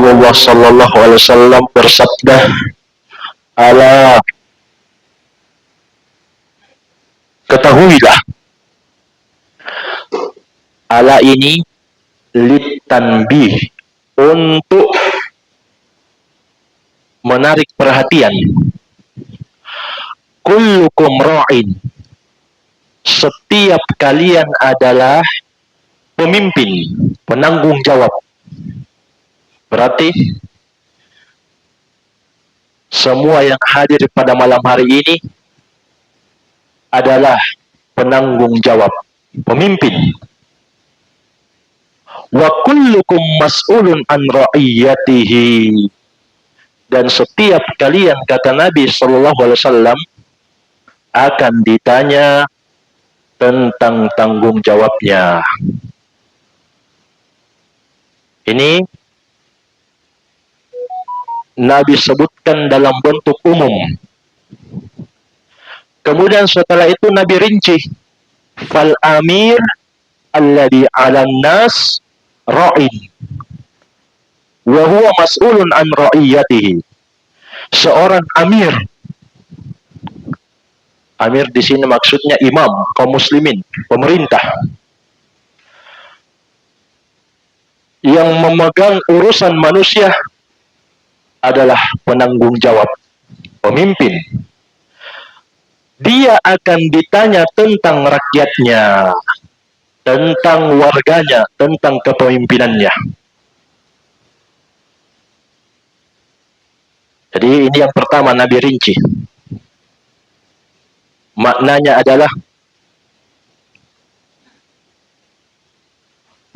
Rasulullah sallallahu alaihi wasallam bersabda, "Ala, ketahuilah." Ala ini litanbih, untuk menarik perhatian. Kullukum ra'in, setiap kalian adalah pemimpin, penanggung jawab. Berarti semua yang hadir pada malam hari ini adalah penanggung jawab, pemimpin. Wa kullukum mas'ulun an ra'iyatihi, dan setiap kalian, kata Nabi sallallahu alaihi wasallam, akan ditanya tentang tanggung jawabnya. Ini Nabi sebutkan dalam bentuk umum. Kemudian setelah itu Nabi rinci, fal amir alladhi 'alan nas ra'in wa huwa mas'ulun an ra'iyatihi. Seorang amir, amir di sini maksudnya imam kaum muslimin, pemerintah, yang memegang urusan manusia adalah penanggung jawab, pemimpin. Dia akan ditanya tentang rakyatnya, tentang warganya, tentang kepemimpinannya. Jadi ini yang pertama Nabi rinci. Maknanya adalah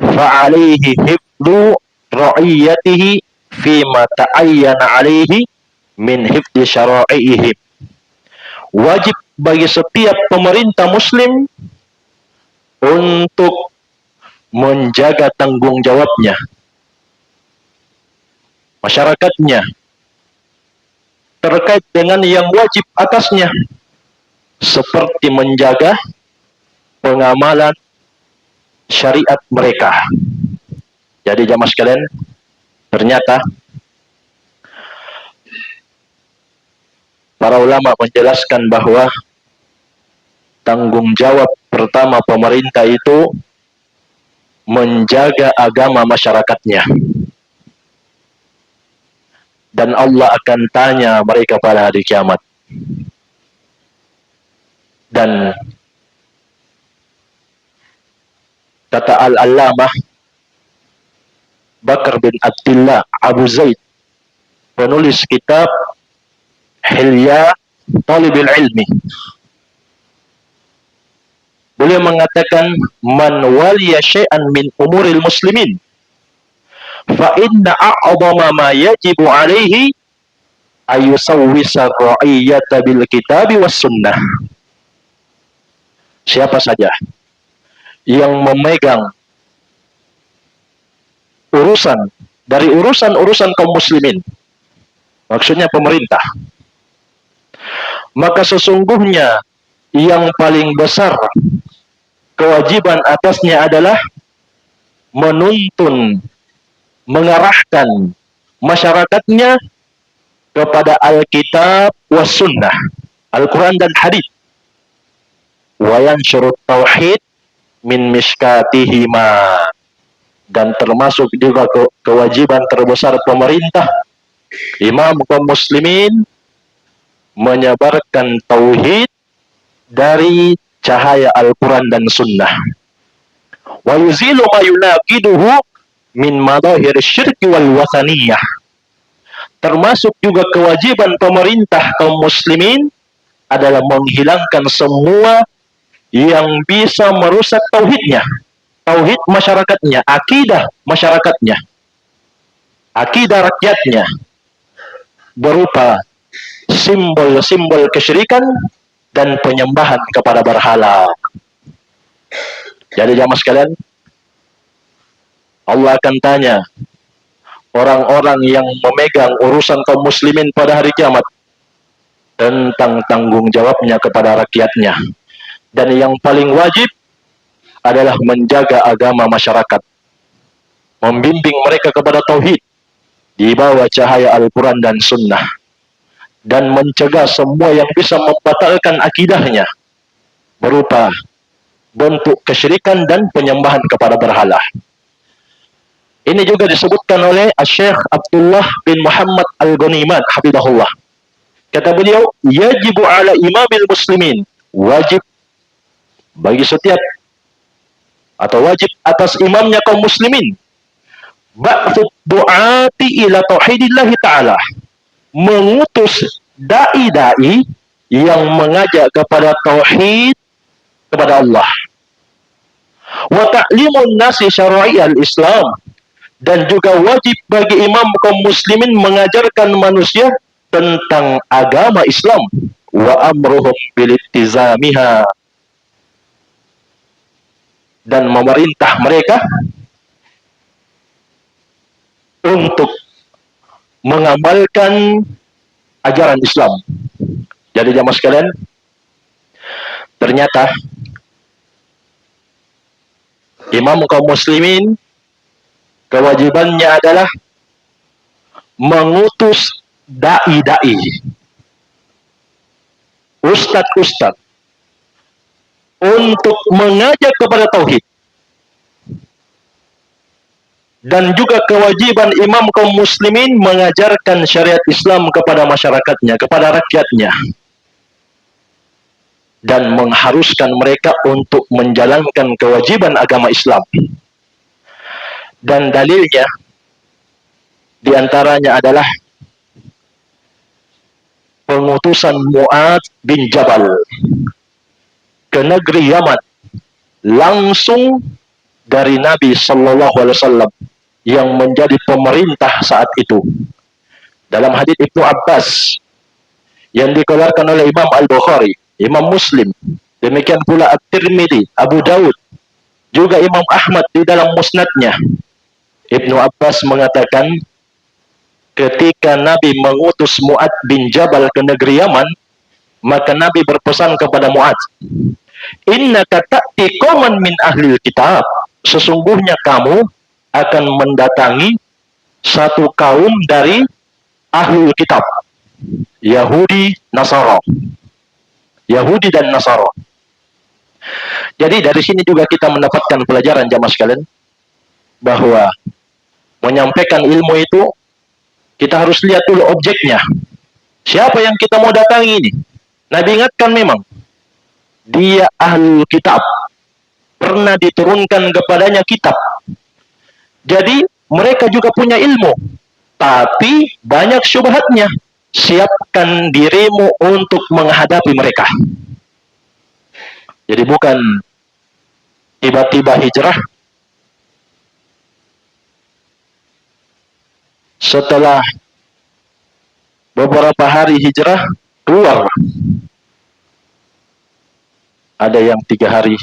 fa'alaihi hifdhu ra'iyatihi fima ta'ayyana alaihi min hifdhi syara'ihi. Wajib bagi setiap pemerintah muslim untuk menjaga tanggung jawabnya, masyarakatnya, terkait dengan yang wajib atasnya, seperti menjaga pengamalan syariat mereka. Jadi jamaah sekalian, ternyata para ulama menjelaskan bahwa tanggung jawab pertama pemerintah itu menjaga agama masyarakatnya. Dan Allah akan tanya mereka pada hari kiamat. Dan kata Al-Allamah Bakar bin Abdullah Abu Zaid, penulis kitab Hilya Talibil Ilmi, beliau mengatakan, man waliya syai'an min umuril muslimin fa inna a'zama ma yajibu alaihi ayusawwisa ra'iyata bil kitabi was sunnah. Siapa saja yang memegang urusan dari urusan kaum muslimin, maksudnya pemerintah, maka sesungguhnya yang paling besar kewajiban atasnya adalah menuntun, mengarahkan masyarakatnya kepada Alkitab was sunnah, Al-Quran dan hadits, wa yansyurut tauhid min miskatihima, dan termasuk juga kewajiban terbesar pemerintah, imam kaum muslimin, menyebarkan tauhid dari cahaya Al-Quran dan sunnah, wa yuzilu ma yunaqiduhu min madahir syirki wal wasaniyah. Termasuk juga kewajiban pemerintah kaum muslimin adalah menghilangkan semua yang bisa merusak tauhidnya, tauhid masyarakatnya, akidah masyarakatnya, akidah rakyatnya, berupa simbol-simbol kesyirikan dan penyembahan kepada berhala. Jadi jamaah sekalian, Allah akan tanya orang-orang yang memegang urusan kaum muslimin pada hari kiamat tentang tanggung jawabnya kepada rakyatnya. Dan yang paling wajib adalah menjaga agama masyarakat, membimbing mereka kepada tauhid, di bawah cahaya Al-Quran dan Sunnah, dan mencegah semua yang bisa membatalkan akidahnya berupa bentuk kesyirikan dan penyembahan kepada berhala. Ini juga disebutkan oleh Syekh Abdullah bin Muhammad Al-Ghaniman hafizahullah. Kata beliau, yajibu ala imamil muslimin, wajib bagi setiap atau wajib atas imamnya kaum muslimin, ba'tsud du'ati ila tauhidillahi ta'ala, mengutus dai-dai yang mengajak kepada tauhid kepada Allah, wa ta'limun nasi syara'i'al Islam, dan juga wajib bagi imam kaum muslimin mengajarkan manusia tentang agama Islam, wa amruhum bilittizamiha, dan memerintah mereka untuk mengamalkan ajaran Islam. Jadi jamaah sekalian, ternyata imam kaum muslimin kewajibannya adalah mengutus dai-dai, ustadz-ustadz, untuk mengajak kepada tauhid. Dan juga kewajiban imam kaum muslimin mengajarkan syariat Islam kepada masyarakatnya, kepada rakyatnya, dan mengharuskan mereka untuk menjalankan kewajiban agama Islam. Dan dalilnya diantaranya adalah pengutusan Mu'adz bin Jabal ke negeri Yaman langsung dari Nabi Sallallahu Alaihi Wasallam yang menjadi pemerintah saat itu. Dalam hadits Ibnu Abbas yang dikeluarkan oleh Imam Al-Bukhari, Imam Muslim, demikian pula At-Tirmidzi, Abu Daud, juga Imam Ahmad di dalam musnadnya, Ibnu Abbas mengatakan ketika Nabi mengutus Mu'adz bin Jabal ke negeri Yaman, maka Nabi berpesan kepada Mu'adz, innaka ta'ti qauman min ahlil kitab, sesungguhnya kamu akan mendatangi satu kaum dari ahlul kitab, Yahudi, Nasara, Yahudi dan Nasara. Jadi dari sini juga kita mendapatkan pelajaran jamaah sekalian, bahwa menyampaikan ilmu itu kita harus lihat dulu objeknya. Siapa yang kita mau datangi ini? Nabi ingatkan memang dia ahlul kitab, pernah diturunkan kepadanya kitab. Jadi mereka juga punya ilmu, tapi banyak syubhatnya. Siapkan dirimu untuk menghadapi mereka. Jadi bukan tiba-tiba hijrah, setelah beberapa hari hijrah keluar. Ada yang 3 hari,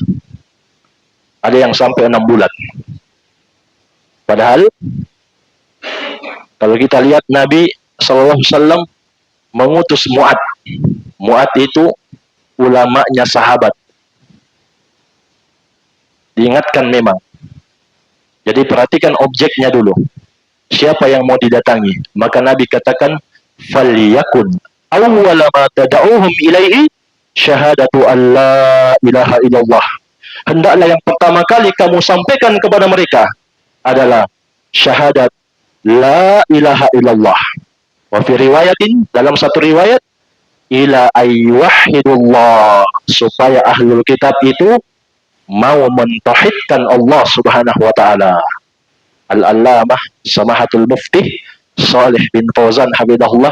ada yang sampai 6 bulan. Padahal kalau kita lihat Nabi SAW mengutus Mu'adz. Mu'adz itu ulamanya sahabat. Diingatkan memang. Jadi perhatikan objeknya dulu. Siapa yang mau didatangi? Maka Nabi katakan, falyakun awwala ma tad'uhum ilaihi syahadatu an la ilaha illallah. Hendaklah yang pertama kali kamu sampaikan kepada mereka adalah syahadat la ilaha illallah. Wa fi riwayatin, dalam satu riwayat, ila ayyuhidullah, supaya ahlul kitab itu mau mentauhidkan Allah Subhanahu wa taala. Al-Allamah Samahatul Mufti Shalih bin Fauzan hafizahullah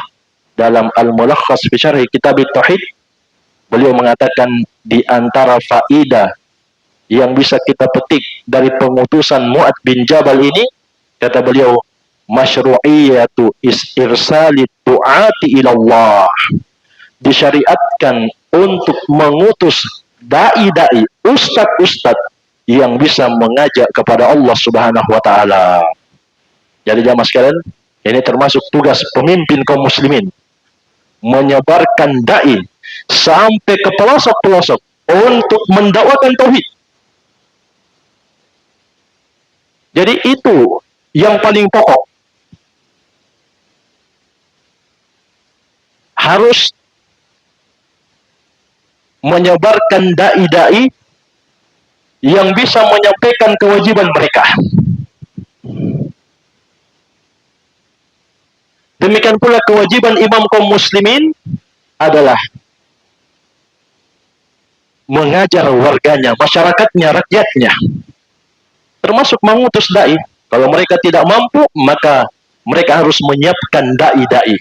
dalam Al-Mulakhas fi Syarh Kitab Tauhid, beliau mengatakan di antara faidah yang bisa kita petik dari pengutusan Mu'adz bin Jabal ini, kata beliau, masyru'iyatu irsalid du'ati ilallah, disyariatkan untuk mengutus dai-dai, ustadz-ustadz yang bisa mengajak kepada Allah Subhanahu wa taala. Jadi jamaah sekalian, ini termasuk tugas pemimpin kaum muslimin, menyebarkan dai sampai ke pelosok-pelosok untuk mendakwakan tauhid. Jadi itu yang paling pokok. harus menyebarkan dai-dai yang bisa menyampaikan kewajiban mereka. Demikian pula kewajiban imam kaum muslimin adalah mengajar warganya, masyarakatnya, rakyatnya, termasuk mengutus dai. Kalau mereka tidak mampu, maka mereka harus menyiapkan dai-dai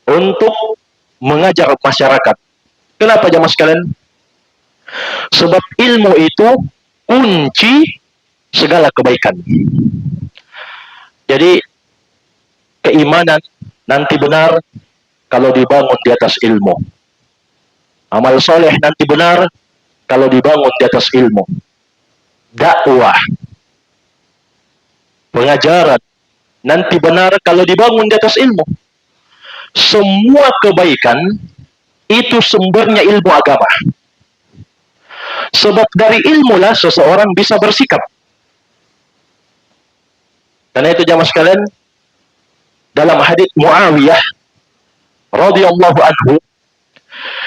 untuk mengajar masyarakat. Kenapa jamaah sekalian? Sebab ilmu itu kunci segala kebaikan. Jadi keimanan nanti benar kalau dibangun di atas ilmu. Amal soleh nanti benar kalau dibangun di atas ilmu. Dakwah, pengajaran nanti benar kalau dibangun di atas ilmu. Semua kebaikan itu sumbernya ilmu agama. Sebab dari ilmulah seseorang bisa bersikap. Karena itu jamaah sekalian, dalam hadits Muawiyah radhiyallahu anhu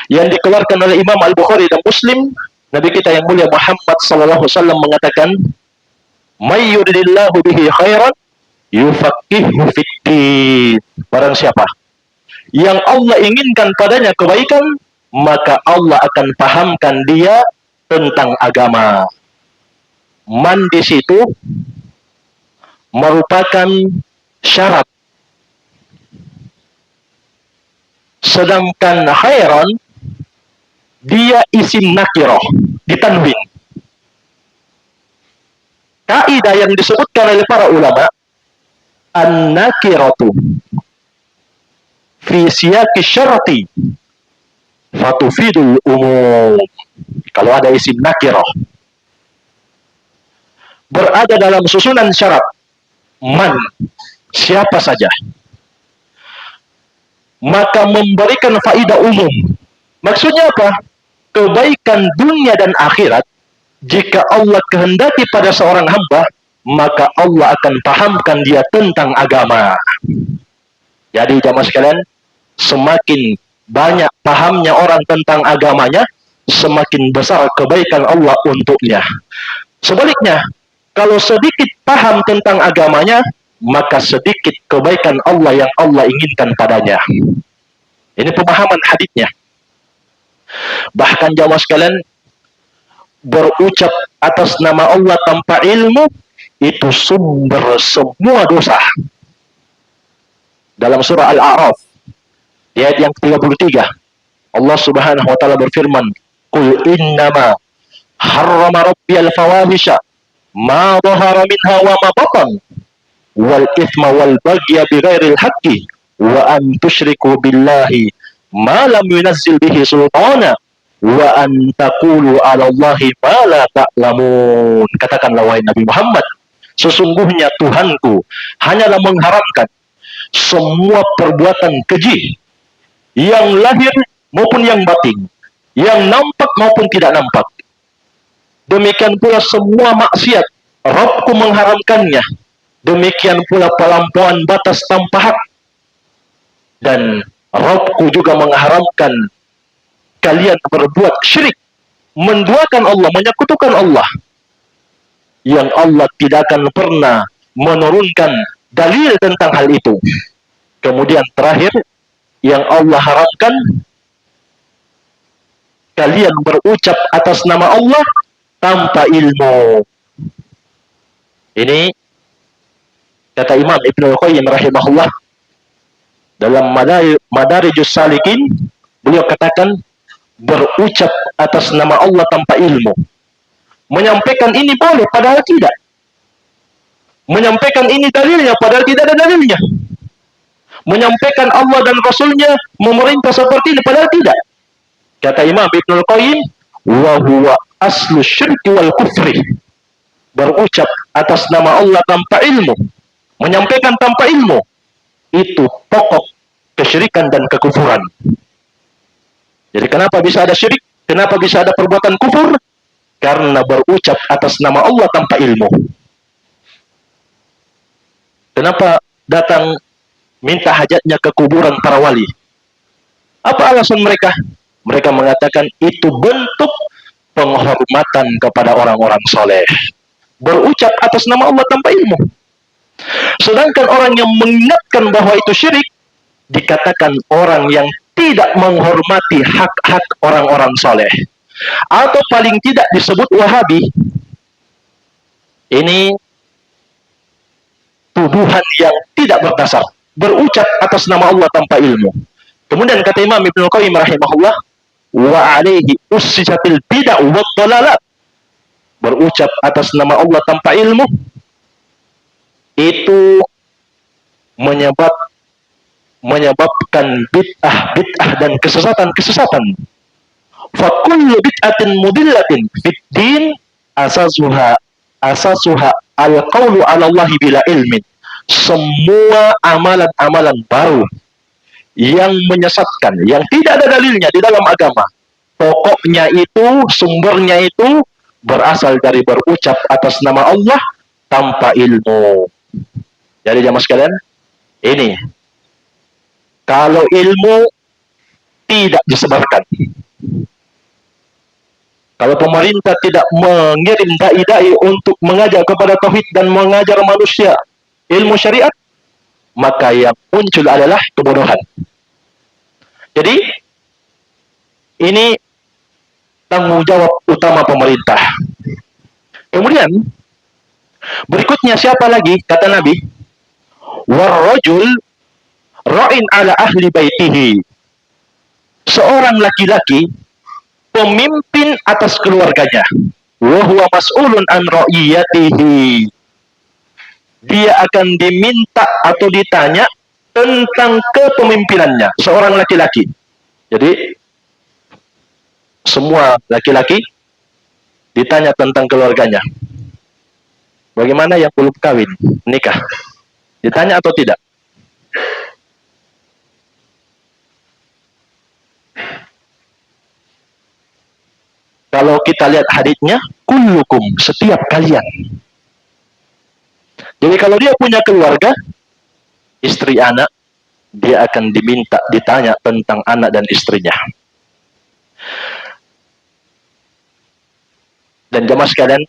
yang dikeluarkan oleh Imam Al-Bukhari dan Muslim, Nabi kita yang mulia Muhammad sallallahu alaihi wasallam mengatakan, "May yuridillahu bihi khairan yufaqihuhu fiddin." Barang siapa yang Allah inginkan padanya kebaikan, maka Allah akan pahamkan dia tentang agama. Man di situ merupakan syarat. Sedangkan khairan dia isim nakirah, ditanwin. Kaidah yang disebutkan oleh para ulama, an-nakiratu fi siyaqi syarti fatufidul umum. Kalau ada isim nakirah berada dalam susunan syarat, man, siapa saja, maka memberikan faedah umum. Maksudnya apa? Kebaikan dunia dan akhirat, jika Allah kehendaki pada seorang hamba, maka Allah akan pahamkan dia tentang agama. Jadi jamaah sekalian, semakin banyak pahamnya orang tentang agamanya, semakin besar kebaikan Allah untuknya. Sebaliknya, kalau sedikit paham tentang agamanya, maka sedikit kebaikan Allah yang Allah inginkan padanya. Ini pemahaman haditsnya. Bahkan jamaah sekalian, berucap atas nama Allah tanpa ilmu itu sumber semua dosa. Dalam surah Al-A'raf di ayat yang ke-33, Allah Subhanahu wa taala berfirman, "Qul innama harrama rabbiyal fawahisha ma dhahara minha wa ma batan wal ithma wal baghya bighairil haqqi wa an tusyriku billahi ma lam yunazzil bihi sultana wa an taqulu 'ala Allahi ma la ta'lamun." Katakanlah wahai Nabi Muhammad, sesungguhnya Tuhanku hanyalah mengharamkan semua perbuatan keji yang lahir maupun yang batin, yang nampak maupun tidak nampak. Demikian pula semua maksiat, Rabbku mengharamkannya. Demikian pula pelampauan batas tanpa hak. Dan Rabbku juga mengharamkan kalian berbuat syirik, menduakan Allah, menyekutukan Allah, yang Allah tidak akan pernah menurunkan dalil tentang hal itu. Kemudian terakhir, yang Allah haramkan, kalian berucap atas nama Allah tanpa ilmu. Ini kata Imam Ibnu Qayyim rahimahullah dalam Madarijus Salikin, beliau katakan berucap atas nama Allah tanpa ilmu. Menyampaikan ini boleh padahal tidak. Menyampaikan ini dalilnya padahal tidak ada dalilnya. Menyampaikan Allah dan Rasulnya memerintah seperti ini padahal tidak. Kata Imam Ibnu Qayyim, wa huwa aslu syirki wal kufri. Berucap atas nama Allah tanpa ilmu, menyampaikan tanpa ilmu, itu pokok kesyirikan dan kekufuran. Jadi kenapa bisa ada syirik? Kenapa bisa ada perbuatan kufur? Karena berucap atas nama Allah tanpa ilmu. Kenapa datang minta hajatnya ke kuburan para wali. Apa alasan mereka? Mereka mengatakan itu bentuk penghormatan kepada orang-orang soleh. Berucap atas nama Allah tanpa ilmu. Sedangkan orang yang mengingatkan bahwa itu syirik, dikatakan orang yang tidak menghormati hak-hak orang-orang soleh. Atau paling tidak disebut Wahabi. Ini tuduhan yang tidak berdasar. Berucap atas nama Allah tanpa ilmu. Kemudian kata Imam Ibnu Qayyim rahimahullah, wa alaihi ussisatil bid'ah wa dhalalat. Berucap atas nama Allah tanpa ilmu itu menyebabkan bid'ah dan kesesatan. Fa kullu bid'atin mudillatin fid din asasuha al-qawlu 'ala Allah bila ilmin. Semua amalan-amalan baru yang menyesatkan, yang tidak ada dalilnya di dalam agama, pokoknya itu, sumbernya itu berasal dari berucap atas nama Allah tanpa ilmu. Jadi jamaah sekalian, ini kalau ilmu tidak disebarkan, kalau pemerintah tidak mengirim dai-dai untuk mengajar kepada tauhid dan mengajar manusia ilmu syariat, maka yang muncul adalah kebodohan. Jadi ini tanggung jawab utama pemerintah. Kemudian berikutnya siapa lagi? Kata Nabi, warrajul ra'in ala ahli baitihi. Seorang laki-laki pemimpin atas keluarganya. Wa huwa mas'ulun an ra'iyatihi. Dia akan diminta atau ditanya tentang kepemimpinannya, seorang laki-laki. Jadi semua laki-laki ditanya tentang keluarganya. Bagaimana yang belum kawin, nikah? Ditanya atau tidak? Kalau kita lihat haditsnya, kullukum, setiap kalian. Jadi kalau dia punya keluarga, istri, anak, dia akan ditanya tentang anak dan istrinya. Dan jemaah sekalian,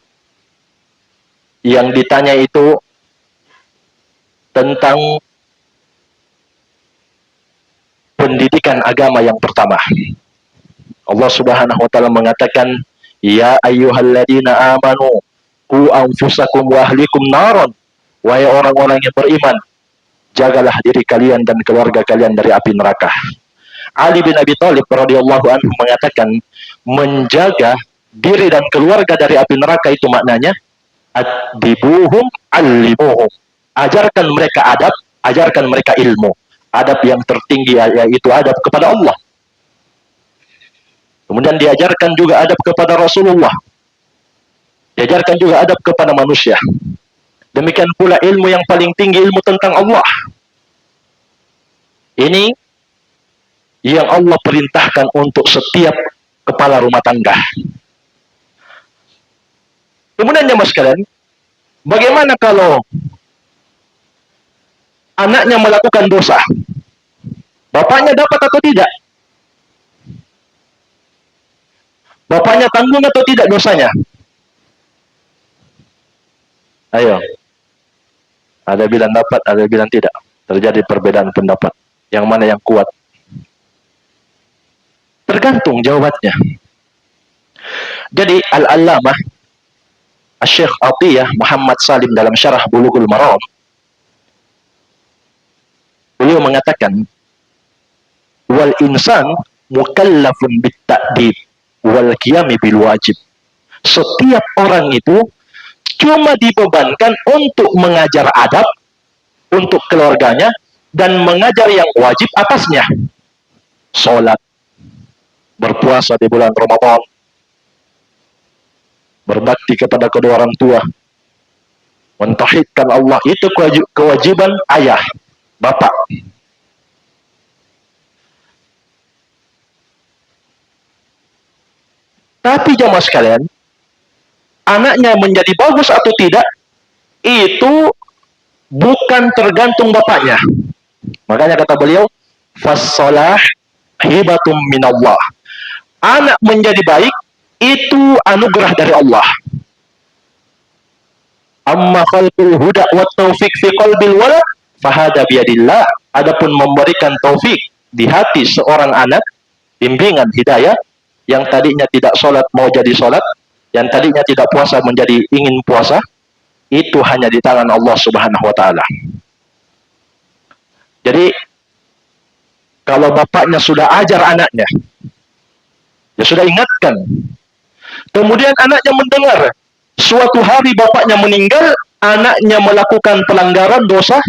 yang ditanya itu tentang pendidikan agama yang pertama. Allah Subhanahu wa taala mengatakan, ya ayyuhalladzina amanu qu anfusakum wa ahlikum naron. Wahai orang-orang yang beriman, jagalah diri kalian dan keluarga kalian dari api neraka. Ali bin Abi Thalib radhiyallahu anhu mengatakan, menjaga diri dan keluarga dari api neraka itu maknanya adibuhum allimuhum. Ajarkan mereka adab, ajarkan mereka ilmu. Adab yang tertinggi yaitu adab kepada Allah. Kemudian diajarkan juga adab kepada Rasulullah. Diajarkan juga adab kepada manusia. Demikian pula ilmu yang paling tinggi, ilmu tentang Allah. Ini yang Allah perintahkan untuk setiap kepala rumah tangga. Kemudian jemaah sekalian, bagaimana kalau anaknya melakukan dosa? Bapaknya dapat atau tidak? Bapaknya tanggung atau tidak dosanya? Ayo. Ada bilang dapat, ada bilang tidak. Terjadi perbedaan pendapat. Yang mana yang kuat? Tergantung jawabannya. Jadi Al-Allamah Syekh Atiyah Muhammad Salim dalam syarah Bulughul Maram, beliau mengatakan, wal insan mukallafun bit ta'dib wal qiyami bil wajib. Setiap orang itu cuma dibebankan untuk mengajar adab untuk keluarganya dan mengajar yang wajib atasnya. Sholat, berpuasa di bulan Ramadan, berbakti kepada kedua orang tua, mentauhidkan Allah, itu kewajiban ayah, bapak. Tapi jamaah sekalian, anaknya menjadi bagus atau tidak, itu bukan tergantung bapaknya. Makanya kata beliau, fassalah hibatum minallah. Anak menjadi baik itu anugerah dari Allah. Amma khalqul huda wa taufiq fi qalbil walad fahada biyadillah. Adapun memberikan taufik di hati seorang anak, bimbingan hidayah, yang tadinya tidak sholat mau jadi sholat, yang tadinya tidak puasa menjadi ingin puasa, itu hanya di tangan Allah Subhanahu wa taala. Jadi kalau bapaknya sudah ajar anaknya, dia sudah ingatkan, kemudian anaknya mendengar, suatu hari bapaknya meninggal, anaknya melakukan pelanggaran dosa,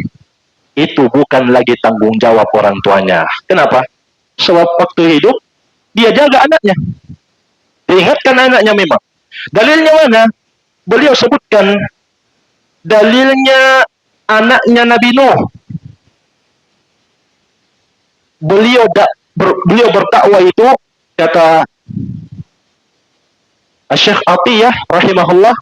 itu bukan lagi tanggung jawab orang tuanya. Kenapa? Sebab waktu hidup dia jaga anaknya, diingatkan anaknya memang. Dalilnya mana? Beliau sebutkan dalilnya anaknya Nabi Nuh. Beliau bertakwa itu, kata Syekh Atiyah rahimahullah,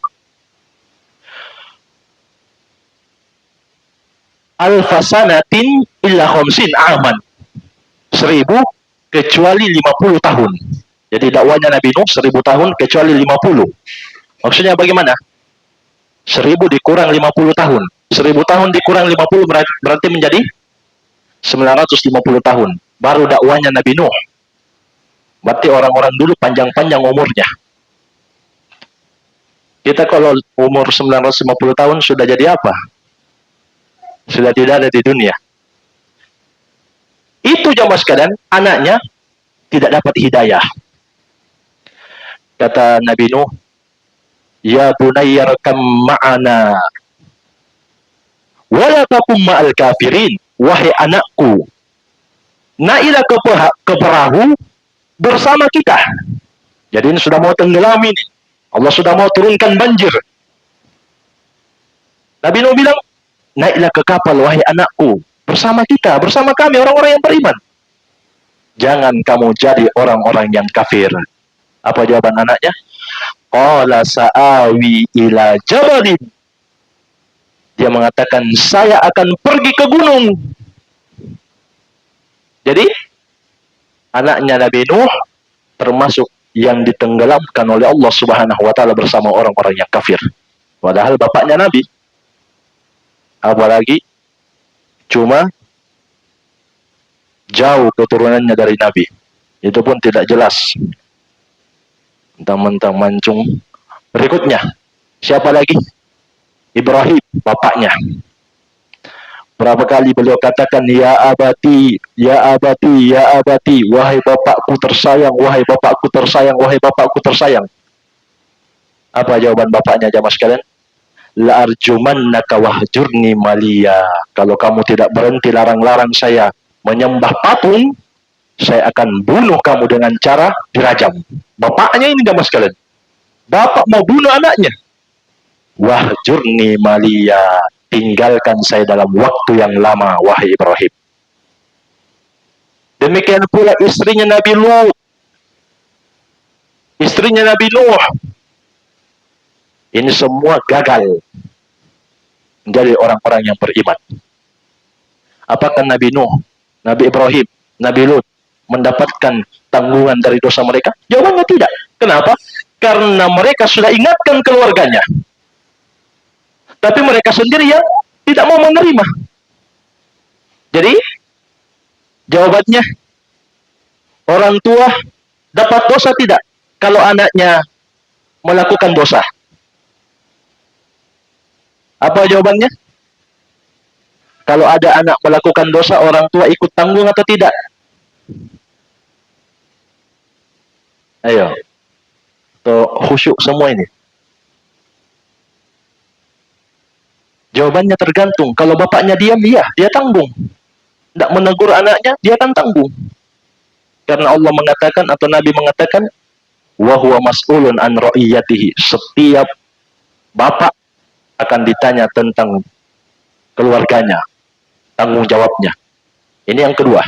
alfasanatin illa khamsin aman, 1000 kecuali 50 tahun. Jadi dakwanya Nabi Nuh 1000 tahun kecuali 50. Maksudnya bagaimana? 1000 dikurang 50 tahun. 1000 tahun dikurang 50 berarti menjadi 950 tahun. Baru dakwanya Nabi Nuh. Berarti orang-orang dulu panjang-panjang umurnya. Kita kalau umur 950 tahun sudah jadi apa? Sudah tidak ada di dunia. Itu jamaah sekalian, anaknya tidak dapat hidayah. Kata Nabi Nuh, ya bunayya rakam ma'ana wala takum ma'al kafirin. Wahai anakku, naiklah ke perahu bersama kita. Jadi ini sudah mau tenggelam ini. Allah sudah mau turunkan banjir. Nabi Nuh bilang, naiklah ke kapal wahai anakku, bersama kita, bersama kami orang-orang yang beriman. Jangan kamu jadi orang-orang yang kafir. Apa jawaban anaknya? Qala sa'awi ila jabalin. Dia mengatakan, saya akan pergi ke gunung. Jadi anaknya Nabi Nuh termasuk yang ditenggelamkan oleh Allah Subhanahu wa taala bersama orang-orang yang kafir. Padahal bapaknya Nabi. Apalagi cuma jauh keturunannya dari Nabi. Itu pun tidak jelas. Mentang-mentang mancung. Berikutnya, siapa lagi? Ibrahim, bapaknya. Berapa kali beliau katakan, ya abati, ya abati, ya abati, wahai bapakku tersayang, wahai bapakku tersayang, wahai bapakku tersayang. Apa jawaban bapaknya jamaah sekalian? La arjumannaka wahjurni maliya. Kalau kamu tidak berhenti larang-larang saya menyembah patung, saya akan bunuh kamu dengan cara dirajam. Bapaknya ini jamaah sekalian. Bapak mau bunuh anaknya. Wahjurni maliya. Tinggalkan saya dalam waktu yang lama, wahai Ibrahim. Demikian pula istrinya Nabi Lut, istrinya Nabi Nuh. Ini semua gagal menjadi orang-orang yang beriman. Apakah Nabi Nuh, Nabi Ibrahim, Nabi Lut mendapatkan tanggungan dari dosa mereka? Jawabannya tidak. Kenapa? Karena mereka sudah ingatkan keluarganya. Tapi mereka sendiri yang tidak mau menerima. Jadi, jawabannya, orang tua dapat dosa tidak kalau anaknya melakukan dosa? Apa jawabannya? Kalau ada anak melakukan dosa, orang tua ikut tanggung atau tidak? Ayo. Tuh, khusyuk semua ini. Jawabannya tergantung. Kalau bapaknya diam, iya, dia tanggung. Tidak menegur anaknya, dia akan tanggung. Karena Allah mengatakan, atau Nabi mengatakan, wa huwa mas'ulun an ra'iyatihi. Setiap bapak akan ditanya tentang keluarganya, tanggung jawabnya. Ini yang kedua.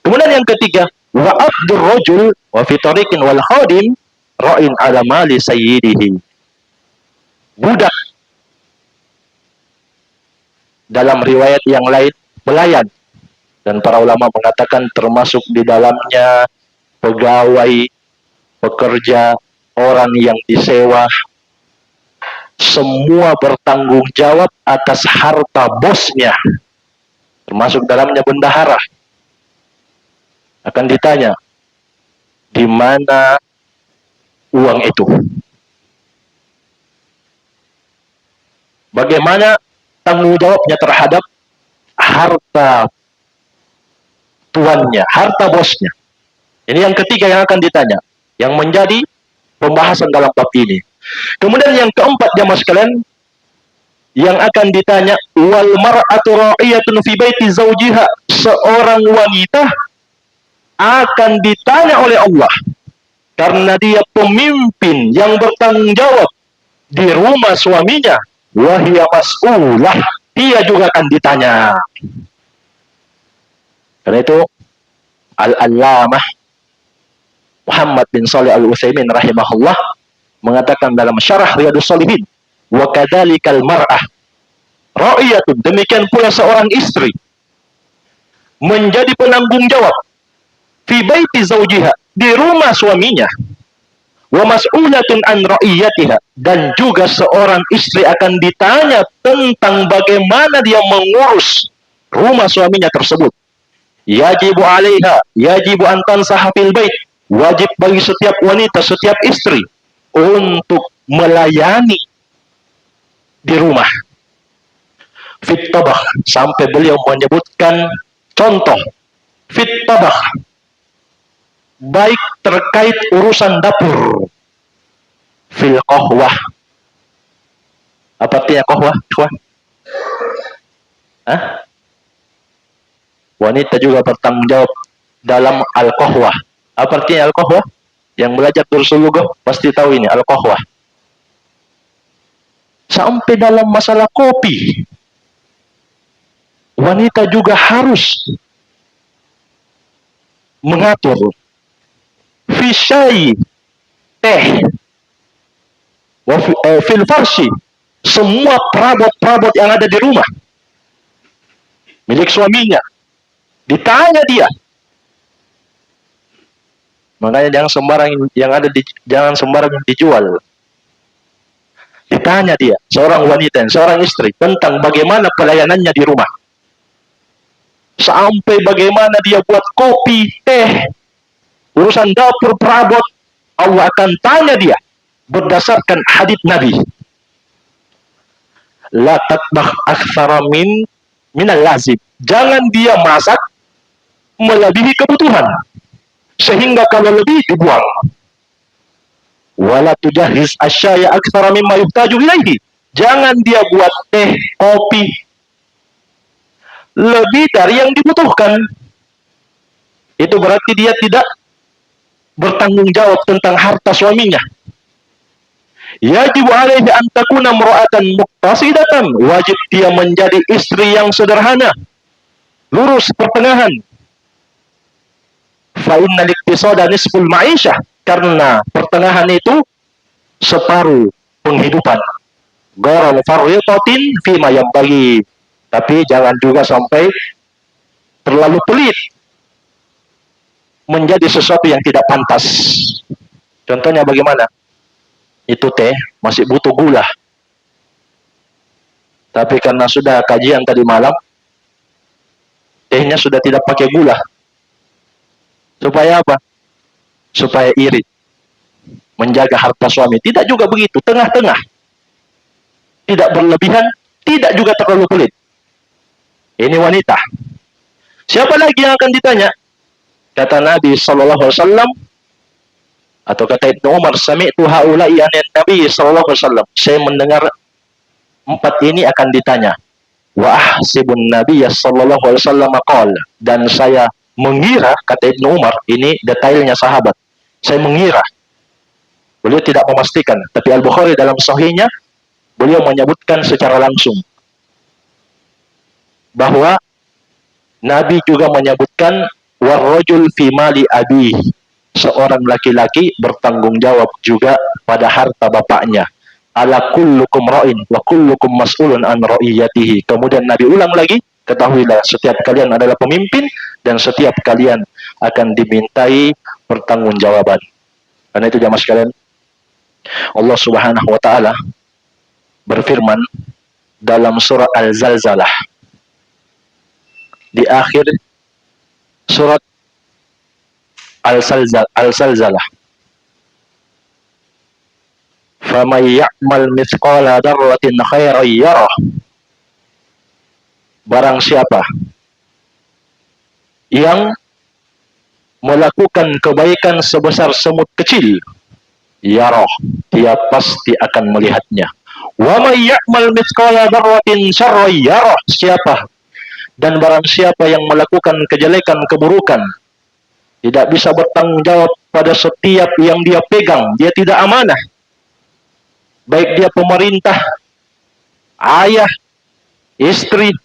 Kemudian yang ketiga, wa abdur rajul wa fi tariqin wal khadim ra'in ala mali sayyidihi. Budak, dalam riwayat yang lain pelayan, Dan para ulama mengatakan termasuk di dalamnya pegawai, pekerja, orang yang disewa, semua bertanggung jawab atas harta bosnya, termasuk dalamnya bendahara. Akan ditanya, di mana uang itu? Bagaimana tanggung jawabnya terhadap harta tuannya, harta bosnya? Ini yang ketiga yang akan ditanya, yang menjadi pembahasan dalam bab ini. Kemudian yang keempat, jamaah sekalian, yang akan ditanya, wal mar'atu ra'iyatun fi baiti zawjiha, seorang wanita akan ditanya oleh Allah karena dia pemimpin yang bertanggung jawab di rumah suaminya. Wahia mas'ulah, dia juga akan ditanya. Karena itu Al-Allamah Muhammad bin Shalih Al-Utsaimin rahimahullah mengatakan dalam syarah Riyadhus Shalihin, wa kadzalikal mar'ah ra'iyatun, demikian pula seorang istri menjadi penanggung jawab fi baiti zawjiha, di rumah suaminya, wa mas'ulatun an ra'iyatiha, dan juga seorang istri akan ditanya tentang bagaimana dia mengurus rumah suaminya tersebut. Yajibu 'alaiha, yajibu an tansaha fil bait, wajib bagi setiap wanita, setiap istri untuk melayani di rumah. Fit tabakh, sampai beliau menyebutkan contoh fit tabakh, baik terkait urusan dapur. Fil qahwah, apa artinya qahwah? Hah? Wanita juga bertanggung jawab dalam al-qahwah. Apa artinya al-qahwah? Yang belajar Dursul Lughah pasti tahu ini al-qahwah. Sampai dalam masalah kopi, wanita juga harus mengatur. Fi syai, teh, fil farshi, semua perabot-perabot yang ada di rumah milik suaminya ditanya dia. Makanya jangan sembarang yang ada jangan sembarang dijual. Ditanya dia, seorang wanita, seorang istri, tentang bagaimana pelayanannya di rumah. Sampai bagaimana dia buat kopi, teh, urusan dapur, perabot, Allah akan tanya dia berdasarkan hadits Nabi. La tatbakh aktsara minal lazim. Jangan dia masak melebihi kebutuhan, sehingga kalau lebih dibuang. Wala tujahiz asyaya aktsara mimma yuhtaju ilaihi. Jangan dia buat teh, kopi lebih dari yang dibutuhkan. Itu berarti dia tidak bertanggung jawab tentang harta suaminya. Yajibu alaihi an takuna imra'atan muqtasidatan, wajib dia menjadi istri yang sederhana, lurus pertengahan. Fa innal iktisada nisful ma'isyah, karena pertengahan itu separuh penghidupan. Gharal farriqatin fima yanbaghi, tapi jangan juga sampai terlalu pelit menjadi sesuatu yang tidak pantas. Contohnya bagaimana? Itu teh masih butuh gula, tapi karena sudah kajian tadi malam, tehnya sudah tidak pakai gula. Supaya apa? Supaya irit, menjaga harta suami. Tidak juga begitu, tengah-tengah, tidak berlebihan, tidak juga terlalu pelit. Ini wanita. Siapa lagi yang akan ditanya? Kata Nabi sallallahu alaihi wasallam, atau kata Ibnu Umar, sami'tu haula'i anin Nabi sallallahu alaihi wasallam, saya mendengar empat ini akan ditanya. Wa ahsibun Nabiy sallallahu alaihi wasallam qala, dan saya mengira, kata Ibnu Umar, ini detailnya sahabat, saya mengira, beliau tidak memastikan, tapi Al-Bukhari dalam sahihnya beliau menyebutkan secara langsung bahwa Nabi juga menyebutkan warrajul fi mali abi, seorang laki-laki bertanggung jawab juga pada harta bapaknya. Ala kullukum ra'in wa kullukum mas'ulun an ra'iyatihi. Kemudian Nabi ulang lagi Ketahuilah setiap kalian adalah pemimpin dan setiap kalian akan dimintai pertanggungjawaban. Karena itu jamaah sekalian, Allah Subhanahu wa taala berfirman dalam surah Al-Zalzalah di akhir surat Al-Zalzalah, "Faman ya'mal mithqala dzarratin khairan yarah." Barang siapa yang melakukan kebaikan sebesar semut kecil, yarah, dia pasti akan melihatnya. Wa may ya'mal mithqala dzarratin syarran yarah. Siapa dan barang siapa yang melakukan kejelekan, keburukan, tidak bisa bertanggung jawab pada setiap yang dia pegang, dia tidak amanah, baik dia pemerintah, ayah, istri,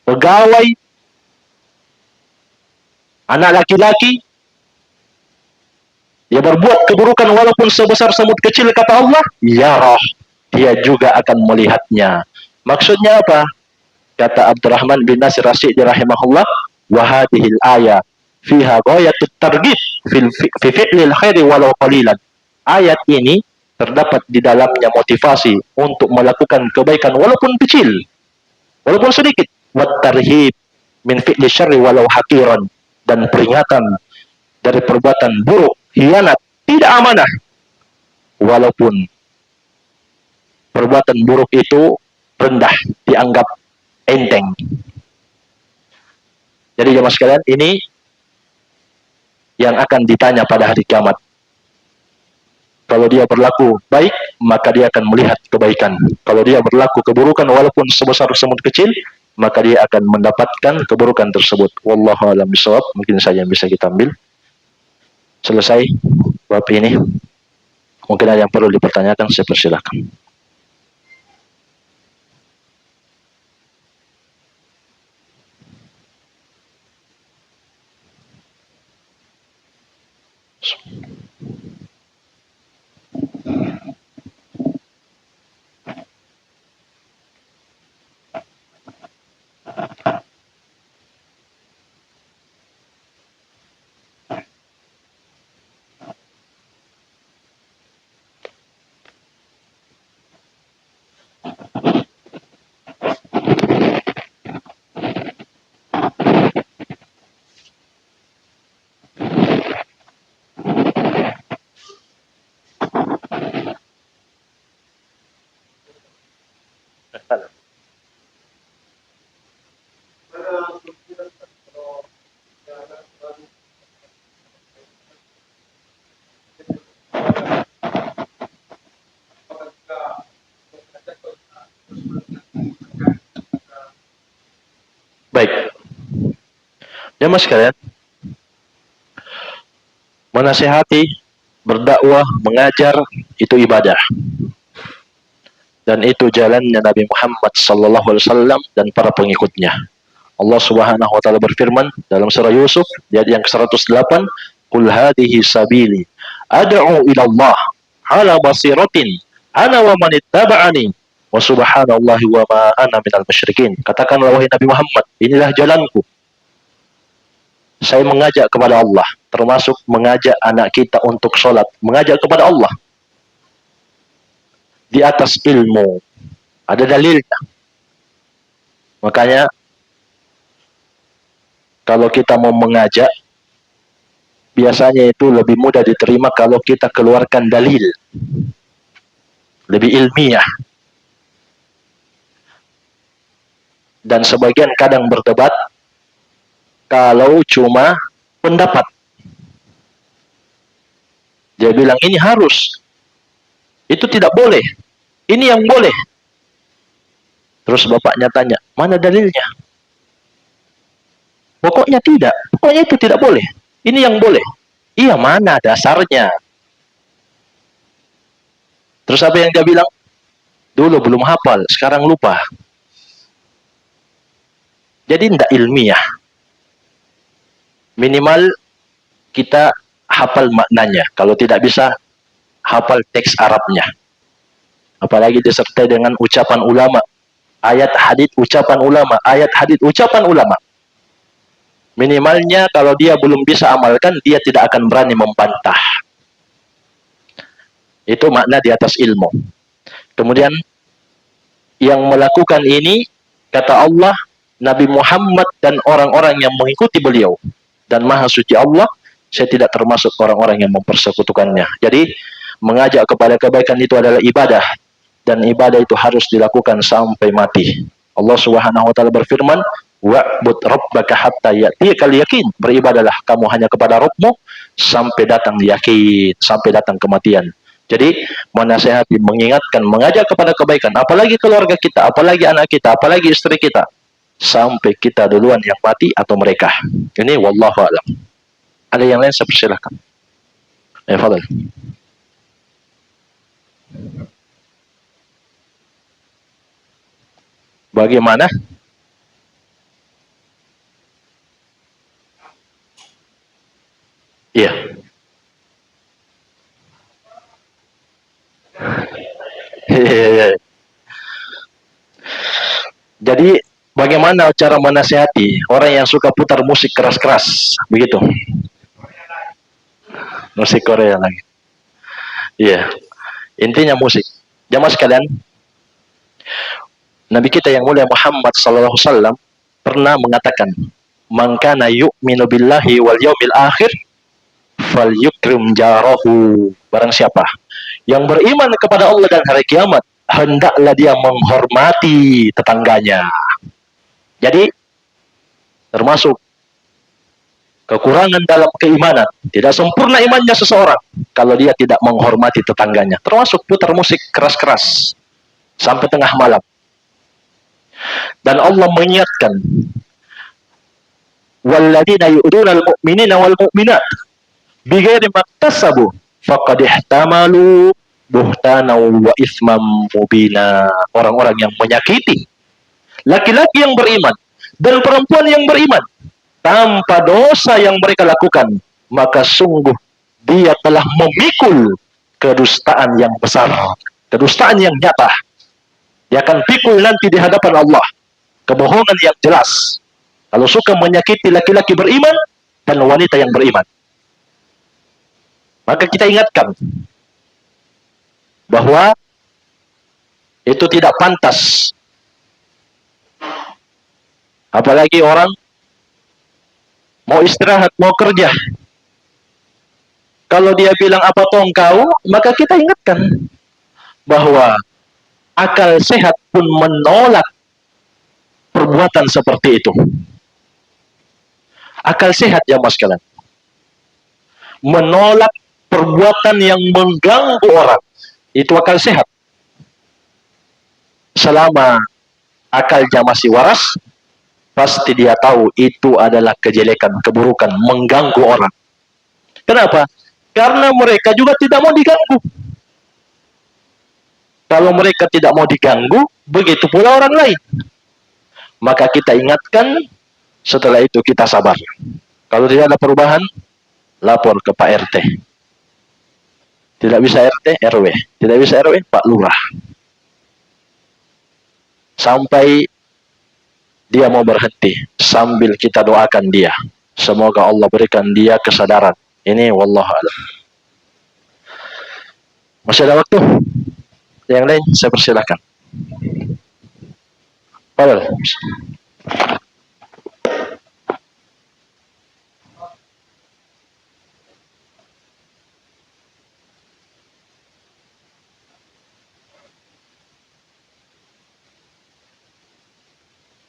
pegawai, anak laki-laki, dia berbuat keburukan walaupun sebesar semut kecil, kata Allah, yarah, dia juga akan melihatnya. Maksudnya apa? Kata Abdurrahman bin Nasir Rasyidi rahimahullah, wa hadhil ayat fiha ghayatut targhib fi fi'lil khairi walau qalilan. Ayat ini terdapat di dalamnya motivasi untuk melakukan kebaikan walaupun kecil, walaupun sedikit. Wat tarhib min fi'li syarri walau haqiran, dan peringatan dari perbuatan buruk, khianat, tidak amanah, walaupun perbuatan buruk itu rendah, dianggap enteng. Jadi jemaah sekalian, ini yang akan ditanya pada hari kiamat. Kalau dia berlaku baik, maka dia akan melihat kebaikan. Kalau dia berlaku keburukan walaupun sebesar semut kecil, maka dia akan mendapatkan keburukan tersebut. Wallahu a'lam bishawab. Mungkin saja yang bisa kita ambil. Selesai bab ini. Mungkin ada yang perlu dipertanyakan, saya persilahkan. Baik. Ya mas sekalian, menasihati, berdakwah, mengajar, itu ibadah. Dan itu jalannya Nabi Muhammad sallallahu alaihi wasallam dan para pengikutnya. Allah Subhanahu wa taala berfirman dalam surah Yusuf di ayat yang ke-108, "Qul hadhihi sabili ad'u ila Allah ala basiratin ana wa man ittaba'ani wa subhanallahi wa ma ana minal musyrikin." Katakanlah wahai Nabi Muhammad, inilah jalanku. Saya mengajak kepada Allah, termasuk mengajak anak kita untuk sholat, mengajak kepada Allah di atas ilmu, ada dalilnya. Makanya kalau kita mau mengajak, biasanya itu lebih mudah diterima kalau kita keluarkan dalil, lebih ilmiah. Dan sebagian kadang berdebat kalau cuma pendapat. Dia bilang ini harus, itu tidak boleh, ini yang boleh. Terus bapaknya tanya, mana dalilnya? Pokoknya tidak, pokoknya itu tidak boleh, ini yang boleh. Iya, mana dasarnya? Terus apa yang dia bilang? Dulu belum hafal, sekarang lupa. Jadi tidak ilmiah. Minimal kita hafal maknanya. Kalau tidak bisa, hafal teks Arabnya. Apalagi disertai dengan ucapan ulama. ayat hadits ucapan ulama, ayat hadits ucapan ulama. Minimalnya kalau dia belum bisa amalkan, dia tidak akan berani membantah. Itu makna di atas ilmu. Kemudian yang melakukan ini, kata Allah, Nabi Muhammad dan orang-orang yang mengikuti beliau. Dan Maha Suci Allah, saya tidak termasuk orang-orang yang mempersekutukannya. Jadi, mengajak kepada kebaikan itu adalah ibadah. Dan ibadah itu harus dilakukan sampai mati. Allah Subhanahu wa taala berfirman, "Wa'bud rabbaka hatta ya'tiyakal yakin." Beribadahlah kamu hanya kepada Rabbmu sampai datang yakin, sampai datang kematian. Jadi, menasihati, mengingatkan, mengajak kepada kebaikan, apalagi keluarga kita, apalagi anak kita, apalagi istri kita, sampai kita duluan yang mati atau mereka. Ini wallahu a'lam. Ada yang lain, saya persilahkan. Fadal. Bagaimana? Iya. Jadi bagaimana cara menasihati orang yang suka putar musik keras-keras begitu? Musik Korea lagi. Iya. Intinya musik. Jamaah sekalian, Nabi kita yang mulia Muhammad sallallahu alaihi wasallam pernah mengatakan, "Man kana yu'minu billahi wal yaumil akhir falyukrim jarahu." Barang siapa yang beriman kepada Allah dan hari kiamat, hendaklah dia menghormati tetangganya. Jadi termasuk kekurangan dalam keimanan, tidak sempurna imannya seseorang kalau dia tidak menghormati tetangganya. Termasuk putar musik keras-keras sampai tengah malam. Dan Allah mengingatkan, "Walladzina yu'duna al-mu'minina wal mu'minat bighairi maktasabu faqad ihtamalu buhtana wa ismam mubina." Orang-orang yang menyakiti laki-laki yang beriman dan perempuan yang beriman tanpa dosa yang mereka lakukan, maka sungguh dia telah memikul kedustaan yang besar, kedustaan yang nyata. Dia akan pikul nanti di hadapan Allah, kebohongan yang jelas. Kalau suka menyakiti laki-laki beriman dan wanita yang beriman, maka kita ingatkan bahwa itu tidak pantas. Apalagi orang mau istirahat, mau kerja. Kalau dia bilang apa toh engkau, maka kita ingatkan bahwa akal sehat pun menolak perbuatan seperti itu. Akal sehat ya mas kalian menolak perbuatan yang mengganggu orang. Itu akal sehat. Selama akalnya masih waras, pasti dia tahu itu adalah kejelekan, keburukan, mengganggu orang. Kenapa? Karena mereka juga tidak mau diganggu. Kalau mereka tidak mau diganggu, begitu pula orang lain. Maka kita ingatkan, setelah itu kita sabar. Kalau tidak ada perubahan, lapor ke Pak RT. Tidak bisa RT, RW. Tidak bisa RW, Pak Lurah. Sampai dia mau berhenti, sambil kita doakan dia. Semoga Allah berikan dia kesadaran. Ini wallahu a'lam. Masih ada waktu? Yang lain saya persilahkan. Padahal.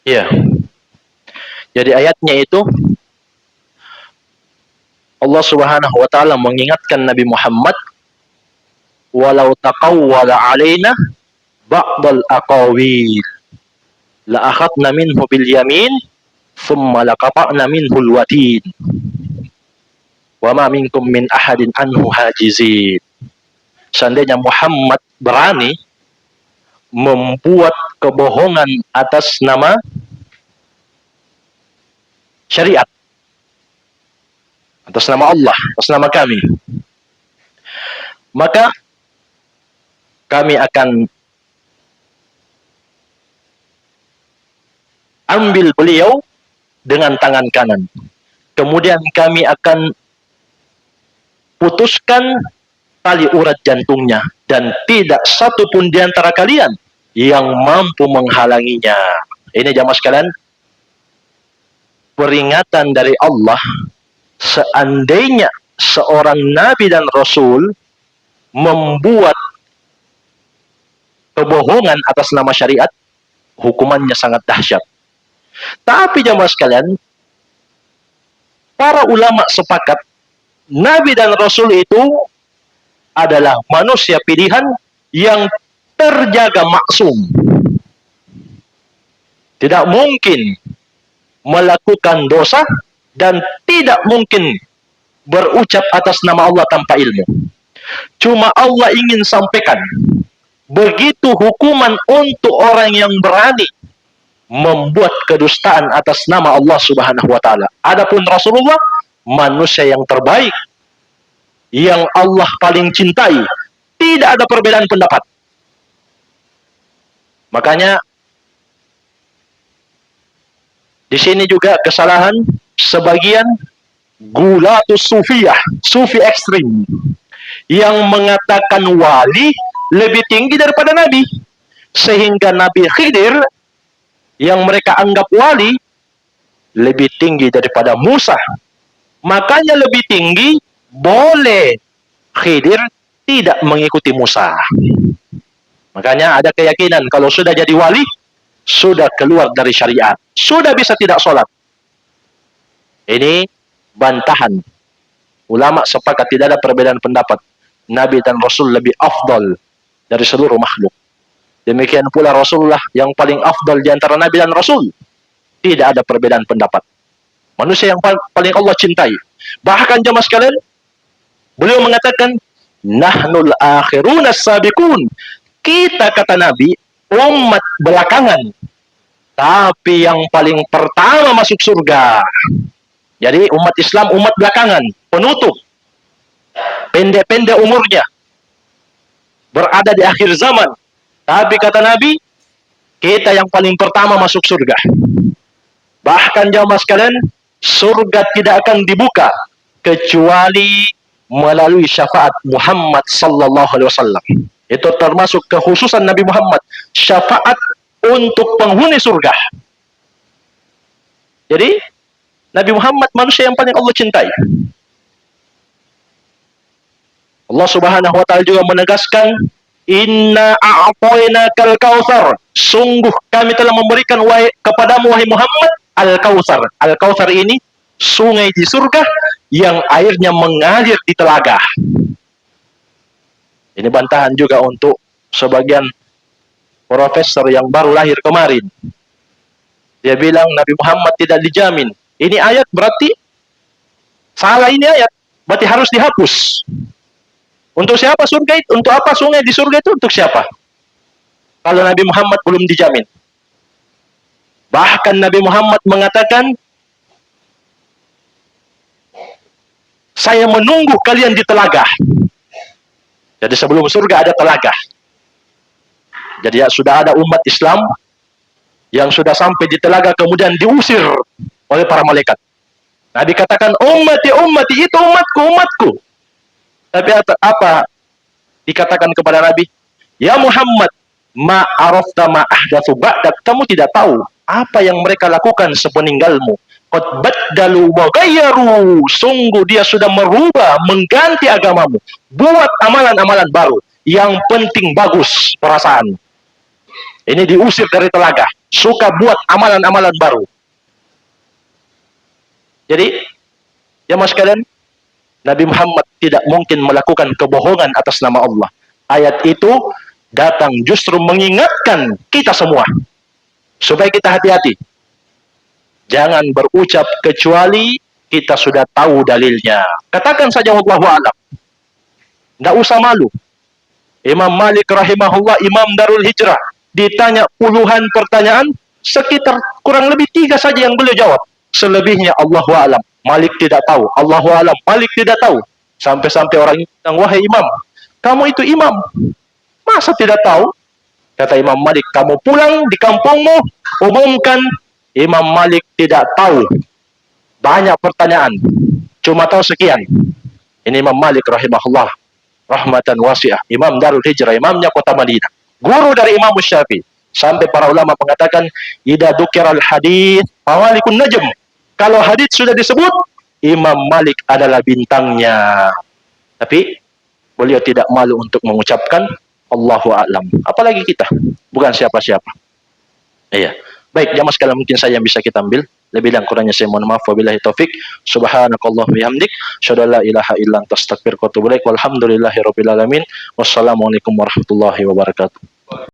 Iya. Jadi ayatnya itu Allah Subhanahu wa taala mengingatkan Nabi Muhammad, walau taqawwala alaina ba'dal aqawil la akhadna minhu bil yamin thumma laqata'na minhu al watin wa ma minkum min ahadin anhu hajizin. Seandainya Muhammad berani membuat kebohongan atas nama syariat, atas nama Allah, atas nama kami, maka kami akan ambil beliau dengan tangan kanan. Kemudian kami akan putuskan tali urat jantungnya, dan tidak satu pun di antara kalian yang mampu menghalanginya. Ini jamaah sekalian, peringatan dari Allah, seandainya seorang nabi dan rasul membuat kebohongan atas nama syariat, hukumannya sangat dahsyat. Tapi jamaah sekalian, para ulama sepakat nabi dan rasul itu adalah manusia pilihan yang terjaga maksum. Tidak mungkin melakukan dosa dan tidak mungkin berucap atas nama Allah tanpa ilmu. Cuma Allah ingin sampaikan, begitu hukuman untuk orang yang berani membuat kedustaan atas nama Allah Subhanahu wa taala. Adapun Rasulullah, manusia yang terbaik yang Allah paling cintai, tidak ada perbedaan pendapat. Makanya di sini juga kesalahan sebagian gulatus sufiyah, sufi ekstrim, yang mengatakan wali lebih tinggi daripada nabi, sehingga Nabi Khidir yang mereka anggap wali lebih tinggi daripada Musa. Makanya lebih tinggi boleh Khidir tidak mengikuti Musa. Makanya ada keyakinan kalau sudah jadi wali, sudah keluar dari syariat, sudah bisa tidak sholat. Ini bantahan. Ulama sepakat tidak ada perbedaan pendapat. Nabi dan Rasul lebih afdal dari seluruh makhluk. Demikian pula Rasulullah yang paling afdal di antara Nabi dan Rasul. Tidak ada perbedaan pendapat. Manusia yang paling Allah cintai. Bahkan jamaah sekalian, beliau mengatakan, nahnul akhiruna sabiqun. Kita, kata Nabi, umat belakangan, tapi yang paling pertama masuk surga. Jadi umat Islam umat belakangan, penutup, pendek-pendek umurnya, berada di akhir zaman. Tapi kata Nabi, kita yang paling pertama masuk surga. Bahkan jamaah sekalian, surga tidak akan dibuka kecuali melalui syafaat Muhammad sallallahu alaihi wasallam. Itu termasuk kekhususan Nabi Muhammad, syafaat untuk penghuni surga. Jadi Nabi Muhammad manusia yang paling Allah cintai. Allah Subhanahu wa taala juga menegaskan, inna a'tainakal kautsar, sungguh kami telah memberikan kepadamu wahai Muhammad al-kautsar. Al-kautsar ini sungai di surga yang airnya mengalir di telaga. Ini bantahan juga untuk sebagian profesor yang baru lahir kemarin. Dia bilang Nabi Muhammad tidak dijamin. Ini ayat berarti salah, ini ayat berarti harus dihapus. Untuk siapa surga itu? Untuk apa sungai di surga itu? Untuk siapa? Kalau Nabi Muhammad belum dijamin. Bahkan Nabi Muhammad mengatakan, saya menunggu kalian di telaga. Jadi sebelum surga ada telaga. Jadi ya, sudah ada umat Islam yang sudah sampai di telaga kemudian diusir oleh para malaikat. Nabi katakan, ummati ummati, itu umatku umatku. Tapi apa dikatakan kepada Nabi? Ya Muhammad, ma arafta ma ahdatsu ba'dak, kamu tidak tahu apa yang mereka lakukan sepeninggalmu. Qad baddalu wa ghayyaru, sungguh dia sudah merubah, mengganti agamamu, buat amalan-amalan baru. Yang penting bagus perasaan. Ini diusir dari telaga, suka buat amalan-amalan baru. Jadi, ya mas kalian, Nabi Muhammad tidak mungkin melakukan kebohongan atas nama Allah. Ayat itu datang justru mengingatkan kita semua supaya kita hati-hati. Jangan berucap kecuali kita sudah tahu dalilnya. Katakan saja wallahu a'lam. Tidak usah malu. Imam Malik rahimahullah, Imam Darul Hijrah, ditanya puluhan pertanyaan, sekitar kurang lebih 3 saja yang beliau jawab. Selebihnya Allahu a'lam. Malik tidak tahu. Allahu a'lam. Malik tidak tahu. Sampai-sampai orang bilang, wahai imam, kamu itu imam, masa tidak tahu? Kata Imam Malik, kamu pulang di kampungmu, umumkan Imam Malik tidak tahu. Banyak pertanyaan, cuma tahu sekian. Ini Imam Malik rahimahullah, rahmatan wasi'ah, Imam Darul Hijrah, imamnya kota Madinah, guru dari Imam Syafi'i. Sampai para ulama mengatakan, idza dzukiral hadits fawalikun najm. Kalau hadits sudah disebut, Imam Malik adalah bintangnya. Tapi beliau tidak malu untuk mengucapkan Allahu a'lam. Apalagi kita, bukan siapa-siapa. Iya. Baik, jamaah sekalian, mungkin saya yang bisa kita ambil. Lebih dan kurangnya saya mohon maaf. Wabillahi taufik. Subhanakallah bihamdik. Asyhadu an la ilaha illa anta astaghfiruka wa atubu ilaik. Walhamdulillahirabbil alamin. Wassalamualaikum warahmatullahi wabarakatuh.